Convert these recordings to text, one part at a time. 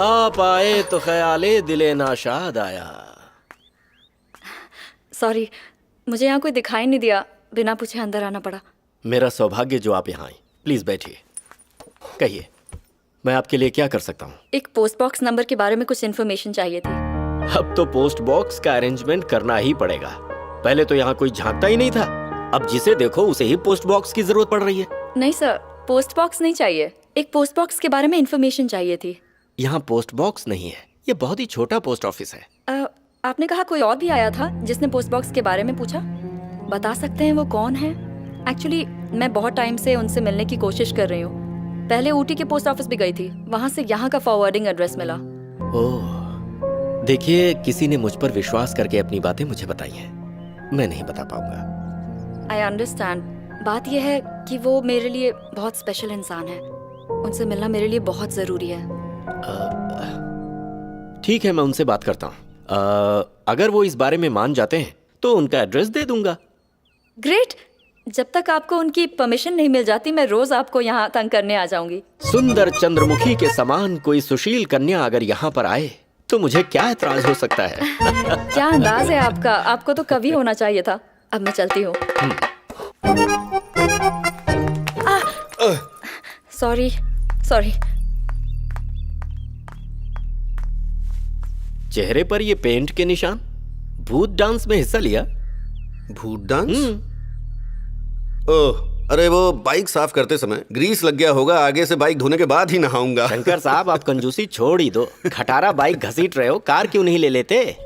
आप आए तो ख्याले दिले नाशाद आया। सॉरी, मुझे यहाँ कोई दिखाई नहीं दिया, बिना पूछे अंदर आना पड़ा। मेरा सौभाग्य जो आप यहाँ आए। प्लीज बैठिए, कहिए मैं आपके लिए क्या कर सकता हूँ? एक पोस्ट बॉक्स नंबर के बारे में कुछ इन्फॉर्मेशन चाहिए थी। अब तो पोस्ट बॉक्स का अरेंजमेंट करना ही पड़ेगा। पहले तो यहाँ कोई झांकता ही नहीं था, अब जिसे देखो उसे ही पोस्ट बॉक्स की जरूरत पड़ रही है। नहीं सर, पोस्ट बॉक्स नहीं चाहिए, एक पोस्ट बॉक्स के बारे में इन्फॉर्मेशन चाहिए थी। यहाँ पोस्ट बॉक्स नहीं है, ये बहुत ही छोटा पोस्ट ऑफिस है। आपने कहा कोई और भी आया था जिसने पोस्ट बॉक्स के बारे में पूछा, बता सकते हैं वो कौन है? एक्चुअली मैं बहुत टाइम से उनसे मिलने की कोशिश कर रही हूँ। पहले ऊटी के पोस्ट ऑफिस भी गई थी, वहाँ से यहाँ का फॉरवर्डिंग एड्रेस मिला। ओह, देखिए किसी ने मुझ पर विश्वास करके अपनी बातें मुझे बताई हैं, मैं नहीं बता पाऊंगा। I understand. बात यह है कि वो मेरे लिए बहुत स्पेशल इंसान है, उनसे मिलना मेरे लिए बहुत जरूरी है। ठीक है, मैं उनसे बात करता हूँ। अगर वो इस बारे में मान जाते हैं तो उनका एड्रेस दे दूंगा। ग्रेट। जब तक आपको उनकी परमिशन नहीं मिल जाती, मैं रोज आपको यहाँ तंग करने आ जाऊंगी। सुंदर चंद्रमुखी के समान कोई सुशील कन्या अगर यहाँ पर आए तो मुझे क्या ऐतराज हो सकता है? क्या अंदाज है आपका, आपको तो कभी होना चाहिए था। अब मैं चलती हूँ। Sorry sorry. चेहरे पर ये पेंट के निशान, भूत डांस में हिस्सा लिया? भूत डांस? ओह, अरे वो बाइक साफ करते समय ग्रीस लग गया होगा, आगे से बाइक धोने के बाद ही नहाऊंगा। शंकर साहब, आप कंजूसी छोड़ ही दो। खटारा बाइक घसीट रहे हो, कार क्यों नहीं ले लेते?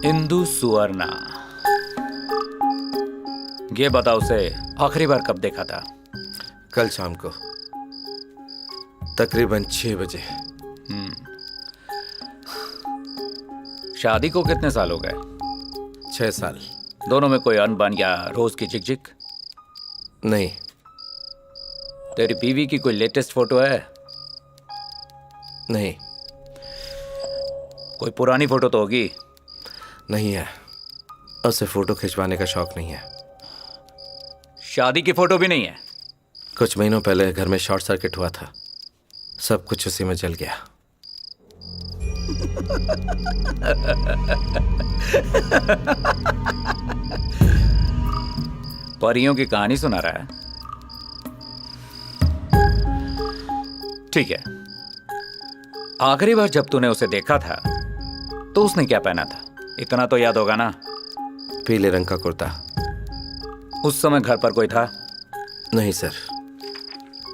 इंदु सुवर्णा, ये बताओ उसे आखिरी बार कब देखा था? कल शाम को तकरीबन 6 बजे। शादी को कितने साल हो गए? 6 साल। दोनों में कोई अनबन या रोज की झिकझिक? नहीं। तेरी बीवी की कोई लेटेस्ट फोटो है? नहीं। कोई पुरानी फोटो तो होगी? नहीं है, उसे फोटो खिंचवाने का शौक नहीं है। शादी की फोटो भी नहीं है? कुछ महीनों पहले घर में शॉर्ट सर्किट हुआ था, सब कुछ उसी में जल गया। परियों की कहानी सुना रहा है? ठीक है, आखिरी बार जब तूने उसे देखा था तो उसने क्या पहना था, इतना तो याद होगा ना? पीले रंग का कुर्ता। उस समय घर पर कोई था? नहीं सर,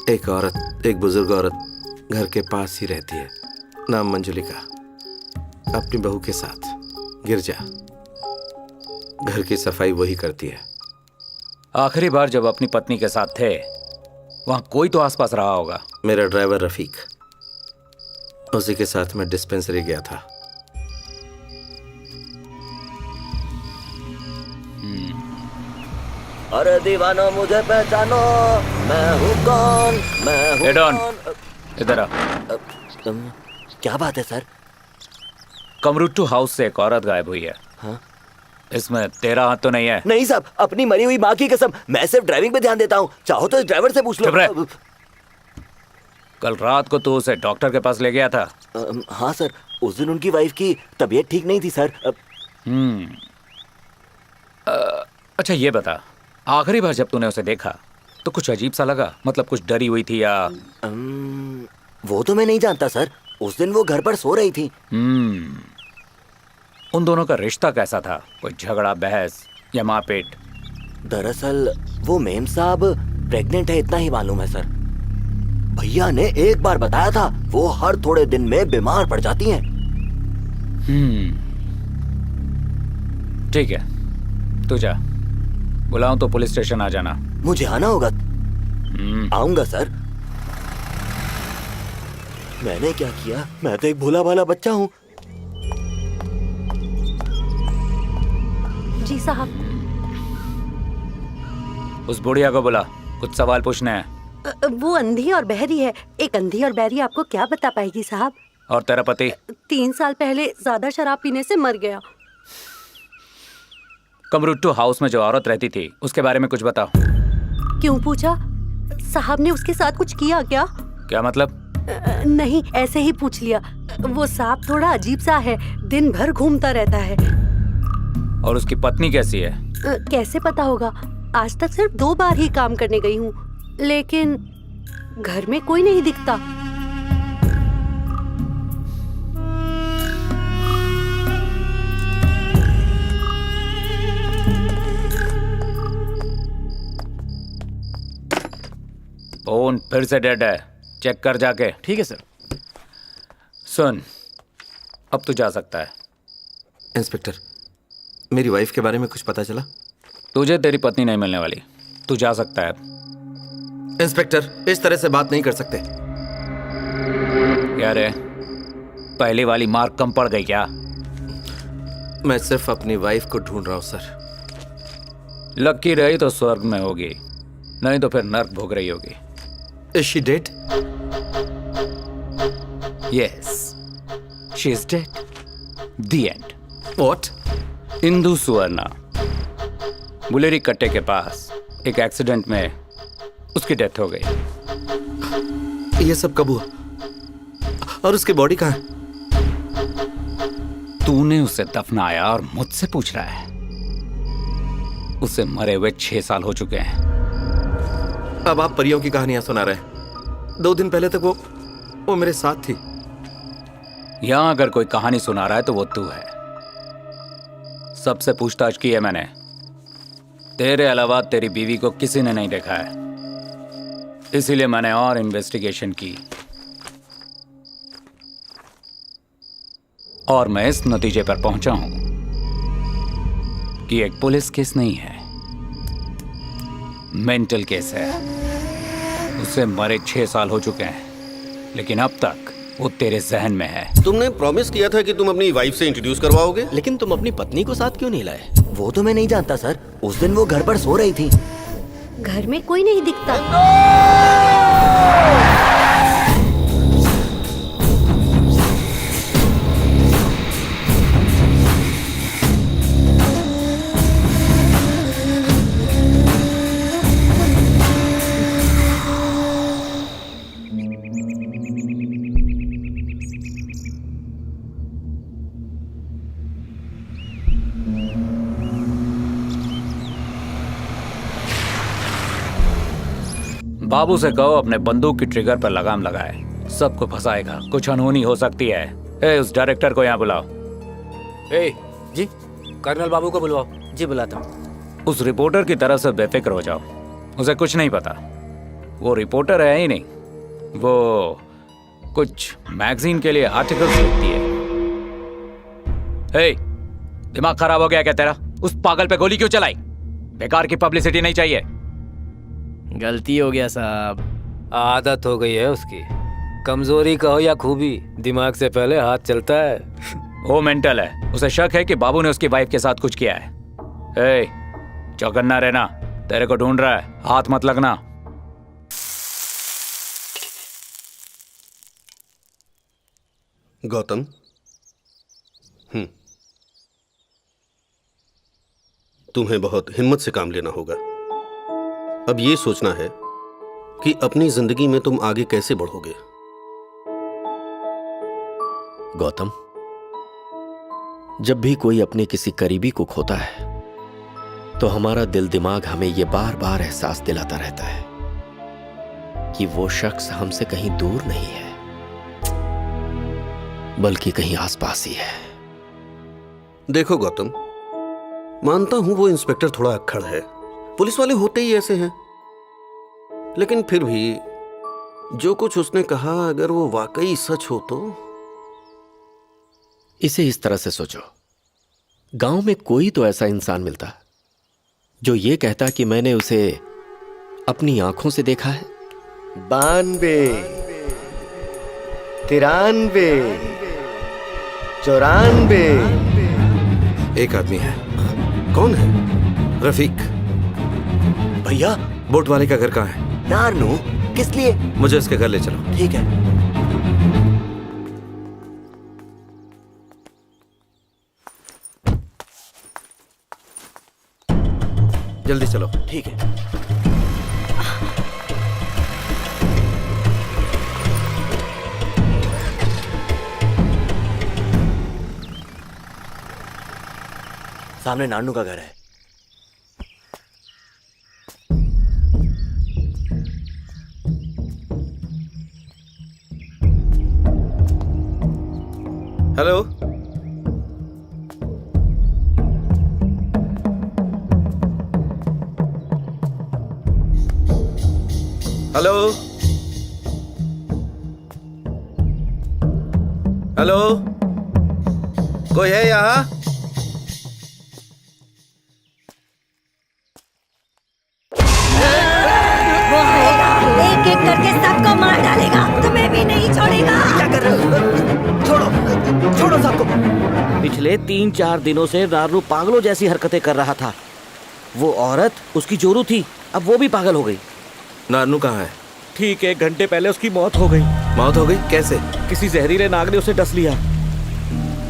एक औरत, एक बुजुर्ग औरत घर के पास ही रहती है, नाम मंजुलिका, अपनी बहू के साथ। गिरजा, घर की सफाई वही करती है। आखिरी बार जब अपनी पत्नी के साथ थे वहां कोई तो आसपास रहा होगा। मेरा ड्राइवर रफीक, उसी के साथ मैं डिस्पेंसरी गया था। अरे दीवानो मुझे पहचानो, मैं हूँ कौन, मैं हूँ कौन। इधर आ। क्या बात है सर? कमरुट्टू हाउस से एक औरत गायब हुई है। हाँ? इसमें तेरा हाथ तो नहीं है? नहीं साहब, अपनी मरी हुई माँ की कसम, मैं सिर्फ ड्राइविंग पे ध्यान देता हूँ। चाहो तो इस ड्राइवर से पूछ लो। कल रात को तू उसे डॉक्टर के पास ले गया था? हाँ सर, उस दिन उनकी वाइफ की तबीयत ठीक नहीं थी सर। अच्छा ये बता, आखिरी बार जब तूने उसे देखा तो कुछ अजीब सा लगा? मतलब कुछ डरी हुई थी या? वो तो मैं नहीं जानता सर, उस दिन वो घर पर सो रही थी। उन दोनों का रिश्ता कैसा था? कोई झगड़ा, बहस या मारपीट? दरअसल वो मेम साहब प्रेग्नेंट है, इतना ही मालूम है सर। भैया ने एक बार बताया था, वो हर थोड़े दिन में बीमार पड़ जाती हैं। ठीक है, तू जा, बुलाऊं तो पुलिस स्टेशन आ जाना। मुझे आना होगा? आऊंगा सर। मैंने क्या किया? मैं तो एक भोला भाला बच्चा हूँ। जी साहब। उस बुढ़िया को बुला, कुछ सवाल पूछने हैं। वो अंधी और बहरी है। एक अंधी और बहरी आपको क्या बता पाएगी साहब? और तेरा पति? 3 साल पहले ज्यादा शराब पीने से मर गया। कमरुट्टू हाउस में जो औरत रहती थी उसके बारे में कुछ बताओ। क्यों पूछा? साहब ने उसके साथ कुछ किया क्या? क्या मतलब? नहीं, ऐसे ही पूछ लिया। वो सांप थोड़ा अजीब सा है, दिन भर घूमता रहता है। और उसकी पत्नी कैसी है? कैसे पता होगा? आज तक सिर्फ 2 बार ही काम करने गई हूँ, लेकिन घर में कोई नहीं दिखता। फोन फिर से डेड है, चेक कर जाके। ठीक है सर। सुन, अब तू जा सकता है। इंस्पेक्टर, मेरी वाइफ के बारे में कुछ पता चला? तुझे तेरी पत्नी नहीं मिलने वाली, तू जा सकता है। इंस्पेक्टर, इस तरह से बात नहीं कर सकते। क्या रे, पहली वाली मार्क कम पड़ गई क्या? मैं सिर्फ अपनी वाइफ को ढूंढ रहा हूँ सर। लक्की रही तो स्वर्ग में होगी, नहीं तो फिर नर्क भोग रही होगी। Is she dead? Yes, she is dead. The end. What? Indu सुवर्णा बुलेरी कट्टे के पास एक एक्सीडेंट में उसकी डेथ हो गई। ये सब कब हुआ? और उसकी बॉडी कहाँ है? तूने उसे दफनाया और मुझसे पूछ रहा है? उसे मरे हुए 6 साल हो चुके हैं। अब आप परियों की कहानियां सुना रहे हैं। 2 दिन पहले तक वो मेरे साथ थी। यहां अगर कोई कहानी सुना रहा है तो वो तू है। सबसे पूछताछ की है मैंने, तेरे अलावा तेरी बीवी को किसी ने नहीं देखा है, इसीलिए मैंने और इन्वेस्टिगेशन की और मैं इस नतीजे पर पहुंचा हूं कि एक पुलिस केस नहीं है, मेंटल केस है। उसे मरे 6 साल हो चुके हैं, लेकिन अब तक वो तेरे जहन में है। तुमने प्रॉमिस किया था कि तुम अपनी वाइफ से इंट्रोड्यूस करवाओगे। लेकिन तुम अपनी पत्नी को साथ क्यों नहीं लाए? वो तो मैं नहीं जानता सर, उस दिन वो घर पर सो रही थी। घर में कोई नहीं दिखता। बाबू से कहो अपने बंदूक की ट्रिगर पर लगाम लगाए, सबको फंसाएगा, कुछ अनहोनी हो सकती है। ए, उस डायरेक्टर को यहाँ बुलाओ। ए, जी कर्नल बाबू को बुलवाओ। जी बुलाता हूँ। उस रिपोर्टर की तरफ से बेफिक्र हो जाओ, उसे कुछ नहीं पता। वो रिपोर्टर है ही नहीं, वो कुछ मैगजीन के लिए आर्टिकल्स लिखती है। ए, दिमाग खराब हो गया क्या तेरा? उस पागल पे गोली क्यों चलाई? बेकार की पब्लिसिटी नहीं चाहिए। गलती हो गया साहब, आदत हो गई है उसकी। कमजोरी कहो या खूबी, दिमाग से पहले हाथ चलता है। वो मेंटल है, उसे शक है कि बाबू ने उसकी वाइफ के साथ कुछ किया है। ए, चौकन्ना रहना, तेरे को ढूंढ रहा है, हाथ मत लगना। गौतम, तुम्हें बहुत हिम्मत से काम लेना होगा। अब ये सोचना है कि अपनी जिंदगी में तुम आगे कैसे बढ़ोगे। गौतम, जब भी कोई अपने किसी करीबी को खोता है तो हमारा दिल दिमाग हमें यह बार बार एहसास दिलाता रहता है कि वो शख्स हमसे कहीं दूर नहीं है, बल्कि कहीं आसपास ही है। देखो गौतम, मानता हूं वो इंस्पेक्टर थोड़ा अक्खड़ है, पुलिस वाले होते ही ऐसे हैं, लेकिन फिर भी जो कुछ उसने कहा अगर वो वाकई सच हो तो। इसे इस तरह से सोचो, गांव में कोई तो ऐसा इंसान मिलता जो ये कहता कि मैंने उसे अपनी आंखों से देखा है। 92, 93, 94। एक आदमी है। कौन है? रफीक। भैया बोट वाले का घर कहाँ है? नारनू, किस लिए? मुझे उसके घर ले चलो। ठीक है। जल्दी चलो। ठीक है। सामने नानू का घर है। हेलो, हेलो, हेलो, कोई है यहाँ? एक एक करके सबको मार डालेगा, तुम्हें भी नहीं छोड़ेगा। क्या कर रहे हो? छोड़ो, छोड़ो सबको। पिछले 3-4 दिनों से नारनू पागलों जैसी हरकतें कर रहा था। वो औरत उसकी जोरू थी, अब वो भी पागल हो गई। नानू कहाँ है? ठीक 1 घंटे पहले उसकी मौत हो गई। मौत हो गई? कैसे? किसी जहरीले नाग ने उसे डस लिया।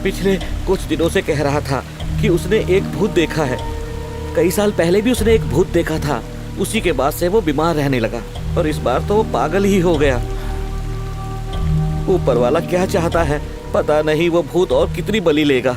पिछले कुछ दिनों से कह रहा था कि उसने एक भूत देखा है। कई साल पहले भी उसने एक भूत देखा था। उसी के बाद से वो बीमार रहने लगा और इस बार तो वो पागल ही हो गया। ऊपर वाला क्या चाहता है पता नहीं, वो भूत और कितनी बलि लेगा।